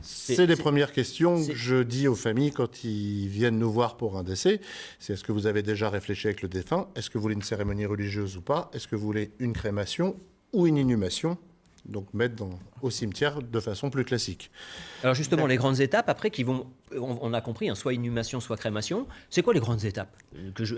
C'est les premières questions que je dis aux familles quand ils viennent nous voir pour un décès. C'est est-ce que vous avez déjà réfléchi avec le défunt? Est-ce que vous voulez une cérémonie religieuse ou pas? Est-ce que vous voulez une crémation ou une inhumation? Donc mettre au cimetière de façon plus classique. Alors justement, les grandes étapes, après, qui vont, on a compris, soit inhumation, soit crémation, c'est quoi les grandes étapes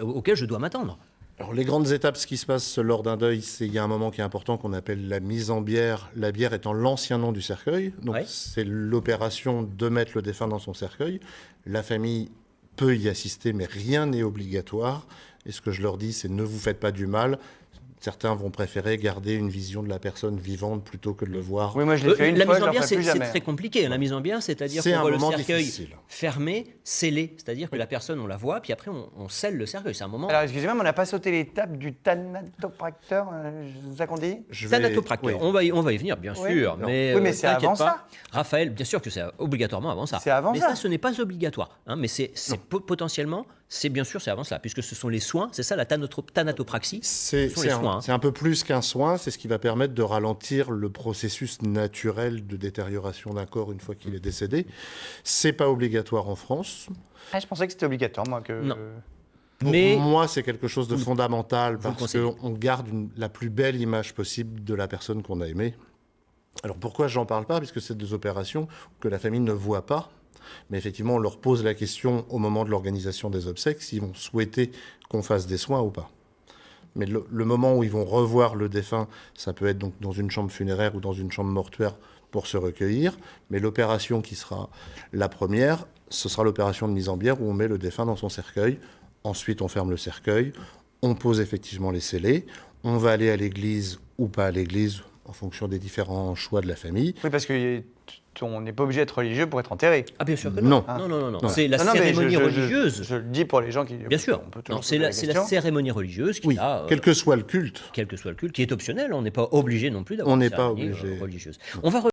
auxquelles je dois m'attendre? Alors les grandes étapes, ce qui se passe lors d'un deuil, c'est il y a un moment qui est important qu'on appelle la mise en bière. La bière étant l'ancien nom du cercueil. Donc c'est l'opération de mettre le défunt dans son cercueil. La famille peut y assister, mais rien n'est obligatoire. Et ce que je leur dis, c'est ne vous faites pas du mal. Certains vont préférer garder une vision de la personne vivante plutôt que de le voir. Oui, moi je l'ai fait une fois, je ne le ferai plus jamais. C'est très compliqué. La mise en bière, c'est-à-dire qu'on voit le cercueil fermé, scellé. C'est-à-dire que la personne, on la voit, puis après on scelle le cercueil. C'est un moment... Alors excusez-moi, mais on n'a pas sauté l'étape du thanatopracteur, c'est ça qu'on dit? Thanatopracteur, on va y venir, bien sûr. Oui, mais c'est avant ça. Raphaël, bien sûr que c'est obligatoirement avant ça. C'est avant ça. Mais ça, ce n'est pas obligatoire. Mais c'est potentiellement... C'est bien sûr, c'est avant cela, puisque ce sont les soins, c'est ça la thanatopraxie. C'est un peu plus qu'un soin, c'est ce qui va permettre de ralentir le processus naturel de détérioration d'un corps une fois qu'il est décédé. C'est pas obligatoire en France. Ah, je pensais que c'était obligatoire, moi. Non. Pour moi, c'est quelque chose de fondamental parce qu'on garde la plus belle image possible de la personne qu'on a aimée. Alors pourquoi j'en parle pas? Puisque c'est des opérations que la famille ne voit pas. Mais effectivement, on leur pose la question au moment de l'organisation des obsèques s'ils vont souhaiter qu'on fasse des soins ou pas. Mais le moment où ils vont revoir le défunt, ça peut être donc dans une chambre funéraire ou dans une chambre mortuaire pour se recueillir. Mais l'opération qui sera la première, ce sera l'opération de mise en bière où on met le défunt dans son cercueil. Ensuite, on ferme le cercueil, on pose effectivement les scellés, on va aller à l'église ou pas à l'église en fonction des différents choix de la famille. Oui, parce que on n'est pas obligé d'être religieux pour être enterré. Ah bien sûr que non. Non. C'est la cérémonie religieuse. Je le dis pour les gens qui... Bien sûr. C'est la cérémonie religieuse qui a... quel que soit le culte. Quel que soit le culte, qui est optionnel. On n'est pas obligé non plus d'avoir une cérémonie religieuse. On va